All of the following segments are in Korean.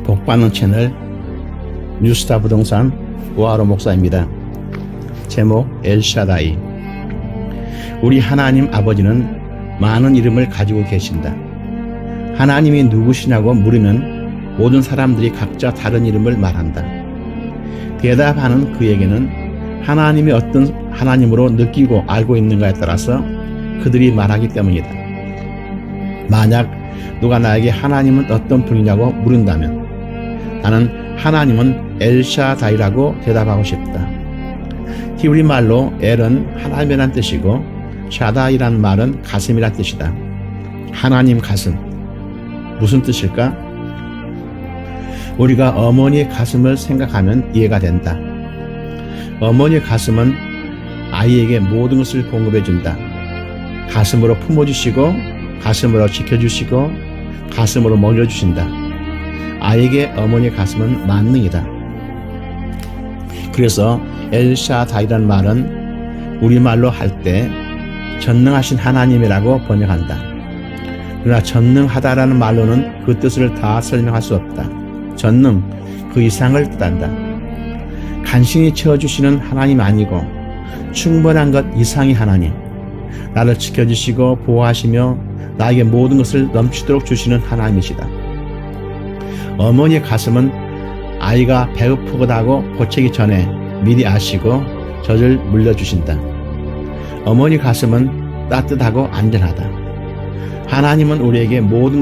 복받는 채널 뉴스타 부동산 우아로 목사입니다. 제목 엘샤다이. 우리 하나님 아버지는 많은 이름을 가지고 계신다. 하나님이 누구시냐고 물으면 모든 사람들이 각자 다른 이름을 말한다. 대답하는 그에게는 하나님이 어떤 하나님으로 느끼고 알고 있는가에 따라서 그들이 말하기 때문이다. 만약 누가 나에게 하나님은 어떤 분이냐고 물은다면 나는 하나님은 엘샤다이라고 대답하고 싶다. 히브리 말로 엘은 하나님이란 뜻이고 샤다이란 말은 가슴이란 뜻이다. 하나님 가슴. 무슨 뜻일까? 우리가 어머니의 가슴을 생각하면 이해가 된다. 어머니의 가슴은 아이에게 모든 것을 공급해 준다. 가슴으로 품어주시고 가슴으로 지켜주시고 가슴으로 먹여주신다. 아이에게 어머니의 가슴은 만능이다. 그래서 엘샤다이란 말은 우리말로 할 때 전능하신 하나님이라고 번역한다. 그러나 전능하다라는 말로는 그 뜻을 다 설명할 수 없다. 전능, 그 이상을 뜻한다. 간신히 채워주시는 하나님 아니고 충분한 것 이상의 하나님, 나를 지켜주시고 보호하시며 나에게 모든 것을 넘치도록 주시는 하나님이시다. 어머니의 가슴은 아이가 배고프다고 보채기 전에 미리 아시고 젖을 물려주신다. 어머니 가슴은 따뜻하고 안전하다. 하나님은 우리에게 모든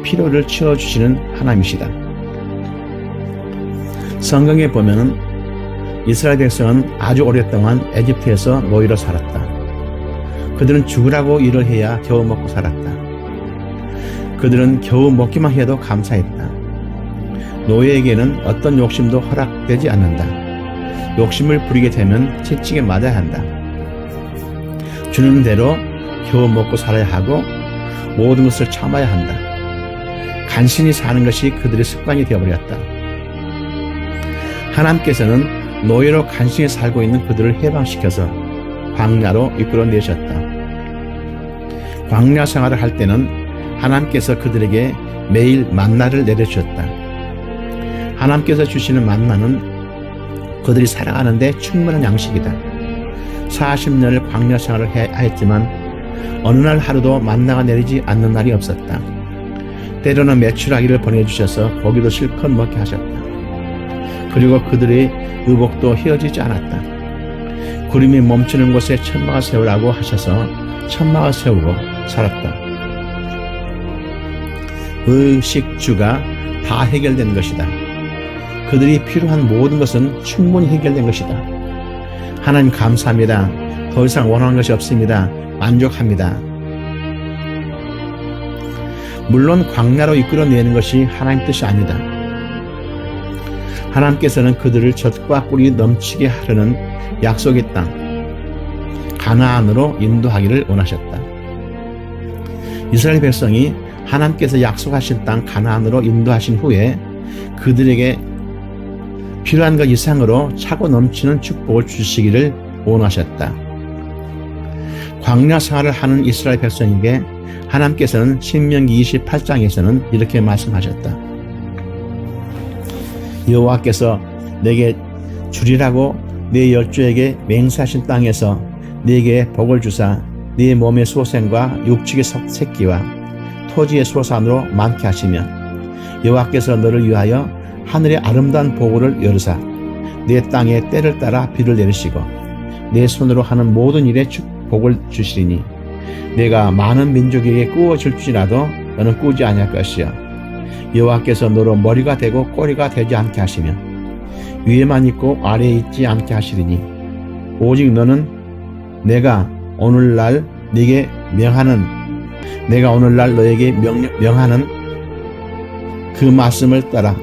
필요를 채워주시는 하나님이시다. 성경에 보면은 이스라엘 백성은 아주 오랫동안 에집트에서 노예로 살았다. 그들은 죽으라고 일을 해야 겨우 먹고 살았다. 그들은 겨우 먹기만 해도 감사했다. 노예에게는 어떤 욕심도 허락되지 않는다. 욕심을 부리게 되면 채찍에 맞아야 한다. 주는 대로 겨우 먹고 살아야 하고 모든 것을 참아야 한다. 간신히 사는 것이 그들의 습관이 되어버렸다. 하나님께서는 노예로 간신히 살고 있는 그들을 해방시켜서 광야로 이끌어내셨다. 광야 생활을 할 때는 하나님께서 그들에게 매일 만나를 내려주셨다. 하나님께서 주시는 만나는 그들이 살아가는데 충분한 양식이다. 40년을 광야 생활을 했지만 어느 날 하루도 만나가 내리지 않는 날이 없었다. 때로는 메추라기를 보내주셔서 고기도 실컷 먹게 하셨다. 그리고 그들의 의복도 휘어지지 않았다. 구름이 멈추는 곳에 천막을 세우라고 하셔서 천막을 세우고 살았다. 의식주가 다 해결된 것이다. 그들이 필요한 모든 것은 충분히 해결된 것이다. 하나님 감사합니다. 더 이상 원하는 것이 없습니다. 만족합니다. 물론 광야로 이끌어내는 것이 하나님 뜻이 아니다. 하나님께서는 그들을 젖과 꿀이 넘치게 하려는 약속의 땅 가나안으로 인도하기를 원하셨다. 이스라엘 백성이 하나님께서 약속하신 땅 가나안으로 인도하신 후에 그들에게 필요한 것 이상으로 차고 넘치는 축복을 주시기를 원하셨다. 광야 생활을 하는 이스라엘 백성에게 하나님께서는 신명기 28장에서는 이렇게 말씀하셨다. 여호와께서 내게 주리라고 네 열조에게 맹세하신 땅에서 네게 복을 주사 네 몸의 소생과 육축의 새끼와 토지의 소산으로 많게 하시며 여호와께서 너를 위하여 하늘의 아름다운 보고를 열으사 내 땅에 때를 따라 비를 내리시고 내 손으로 하는 모든 일에 복을 주시리니 내가 많은 민족에게 꾸어줄지라도 너는 꾸지 아니할 것이요 여호와께서 너로 머리가 되고 꼬리가 되지 않게 하시며 위에만 있고 아래에 있지 않게 하시리니 오직 너는 내가 오늘날 너에게 명하는 그 말씀을 따라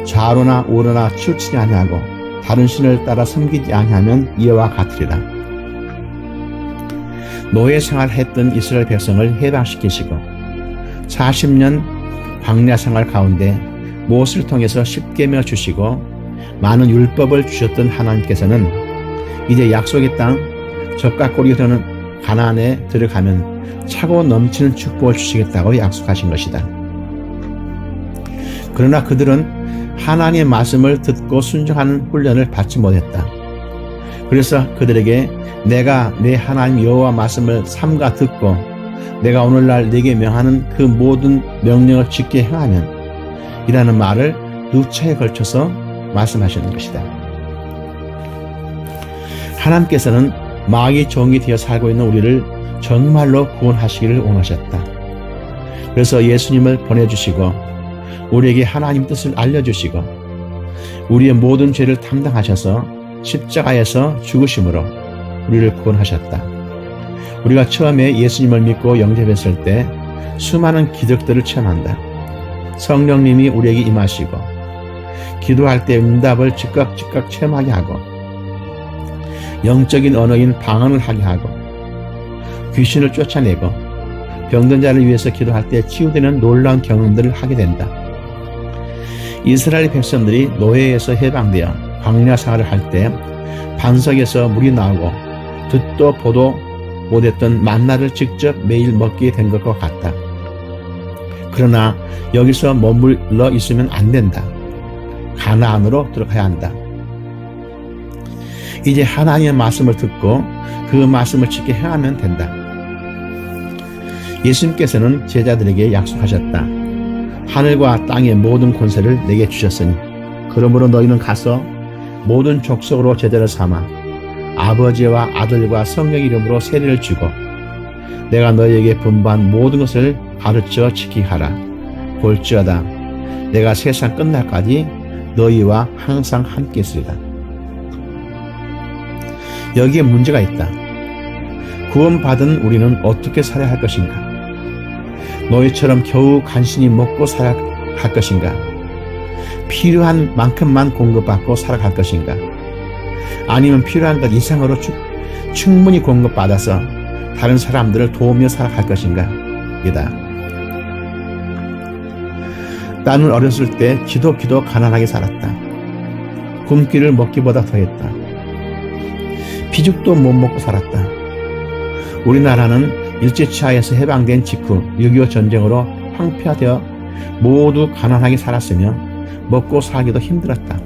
좌로나 우로나 치우치지 아니하고 다른 신을 따라 섬기지 아니하면 이와 같으리라. 노예 생활했던 이스라엘 백성을 해방시키시고 40년 광야 생활 가운데 모세를 통해서 십계명 주시고 많은 율법을 주셨던 하나님께서는 이제 약속의 땅 젖과 꿀이 흐르는 가나안에 들어가면 차고 넘치는 축복을 주시겠다고 약속하신 것이다. 그러나 그들은 하나님의 말씀을 듣고 순종하는 훈련을 받지 못했다. 그래서 그들에게 내가 내 하나님 여호와 말씀을 삼가 듣고 내가 오늘날 네게 명하는 그 모든 명령을 지켜 행하면 이라는 말을 6차에 걸쳐서 말씀하시는 것이다. 하나님께서는 마귀의 종이 되어 살고 있는 우리를 정말로 구원하시기를 원하셨다. 그래서 예수님을 보내주시고 우리에게 하나님 뜻을 알려주시고 우리의 모든 죄를 담당하셔서 십자가에서 죽으심으로 우리를 구원하셨다. 우리가 처음에 예수님을 믿고 영접했을 때 수많은 기적들을 체험한다. 성령님이 우리에게 임하시고 기도할 때 응답을 즉각 체험하게 하고 영적인 언어인 방언을 하게 하고 귀신을 쫓아내고 병든 자를 위해서 기도할 때 치유되는 놀라운 경험들을 하게 된다. 이스라엘 백성들이 노예에서 해방되어 광야 생활을 할 때 반석에서 물이 나오고 듣도 보도 못했던 만나를 직접 매일 먹게 된 것과 같다. 그러나 여기서 머물러 있으면 안 된다. 가나안으로 들어가야 한다. 이제 하나님의 말씀을 듣고 그 말씀을 지켜 행하면 된다. 예수님께서는 제자들에게 약속하셨다. 하늘과 땅의 모든 권세를 내게 주셨으니 그러므로 너희는 가서 모든 족속으로 제자를 삼아 아버지와 아들과 성령 이름으로 세례를 주고 내가 너희에게 분부한 모든 것을 가르쳐 지키게 하라. 볼지어다 내가 세상 끝날까지 너희와 항상 함께 있으리라. 여기에 문제가 있다. 구원받은 우리는 어떻게 살아야 할 것인가? 너희처럼 겨우 간신히 먹고 살아갈 것인가? 필요한 만큼만 공급받고 살아갈 것인가? 아니면 필요한 것 이상으로 충분히 공급받아서 다른 사람들을 도우며 살아갈 것인가? 이다. 나는 어렸을 때 기도 가난하게 살았다. 굶기를 먹기보다 더했다. 피죽도 못 먹고 살았다. 우리나라는 일제치하에서 해방된 직후 6.25 전쟁으로 황폐화되어 모두 가난하게 살았으며 먹고 살기도 힘들었다.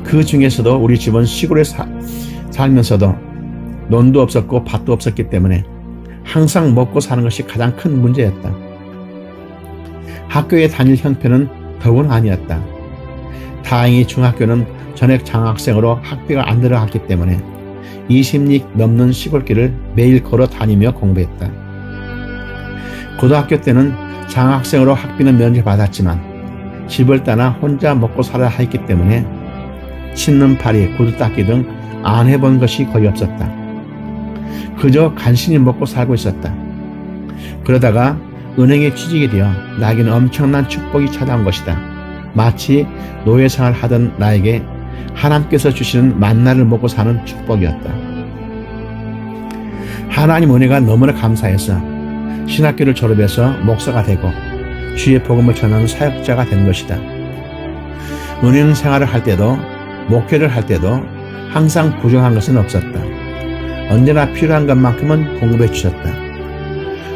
그 중에서도 우리 집은 시골에 살면서도 논도 없었고 밭도 없었기 때문에 항상 먹고 사는 것이 가장 큰 문제였다. 학교에 다닐 형편은 더군 아니었다. 다행히 중학교는 전액 장학생으로 학비가 안 들어갔기 때문에 20리 넘는 시골길을 매일 걸어 다니며 공부했다. 고등학교 때는 장학생으로 학비는 면제받았지만 집을 떠나 혼자 먹고 살아야 했기 때문에 신는 파리, 구두 닦기 등 안 해본 것이 거의 없었다. 그저 간신히 먹고 살고 있었다. 그러다가 은행에 취직이 되어 나에게는 엄청난 축복이 찾아온 것이다. 마치 노예생활을 하던 나에게 하나님께서 주시는 만나를 먹고 사는 축복이었다. 하나님 은혜가 너무나 감사해서 신학교를 졸업해서 목사가 되고 주의 복음을 전하는 사역자가 된 것이다. 은행 생활을 할 때도 목회를 할 때도 항상 부족한 것은 없었다. 언제나 필요한 것만큼은 공급해 주셨다.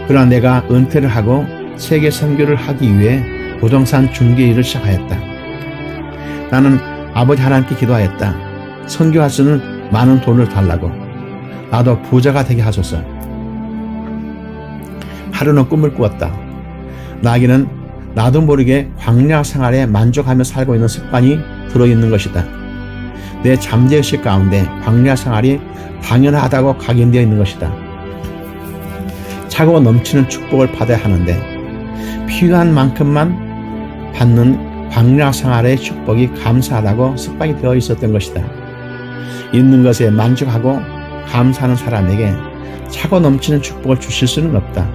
그러나 내가 은퇴를 하고 세계 선교를 하기 위해 부동산 중개 일을 시작하였다. 나는 아버지 하나님께 기도하였다. 선교할 수는 많은 돈을 달라고. 나도 부자가 되게 하소서. 하루는 꿈을 꾸었다. 나에게는 나도 모르게 광야 생활에 만족하며 살고 있는 습관이 들어있는 것이다. 내 잠재의식 가운데 광야 생활이 당연하다고 각인되어 있는 것이다. 차고 넘치는 축복을 받아야 하는데 필요한 만큼만 받는 광야 생활의 축복이 감사하다고 습관이 되어 있었던 것이다. 있는 것에 만족하고 감사하는 사람에게 차고 넘치는 축복을 주실 수는 없다.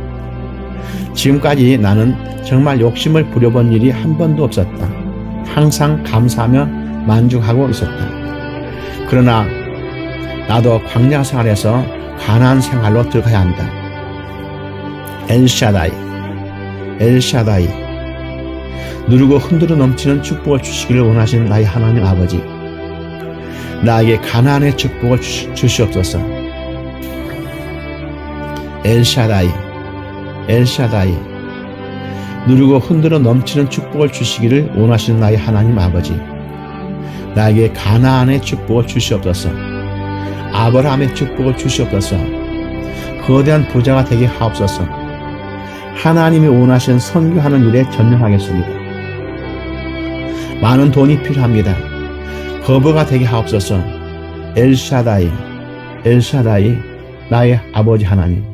지금까지 나는 정말 욕심을 부려본 일이 한 번도 없었다. 항상 감사하며 만족하고 있었다. 그러나 나도 광야 생활에서 가나안 생활로 들어가야 한다. 엘샤다이 누르고 흔들어 넘치는 축복을 주시기를 원하시는 나의 하나님 아버지, 나에게 가나안의 축복을 주시옵소서. 엘샤다이 누르고 흔들어 넘치는 축복을 주시기를 원하시는 나의 하나님 아버지, 나에게 가나안의 축복을 주시옵소서. 아브라함의 축복을 주시옵소서. 거대한 부자가 되게 하옵소서. 하나님이 원하시는 선교하는 일에 전념하겠습니다. 많은 돈이 필요합니다. 거부가 되게 하옵소서. 엘샤다이, 나의 아버지 하나님,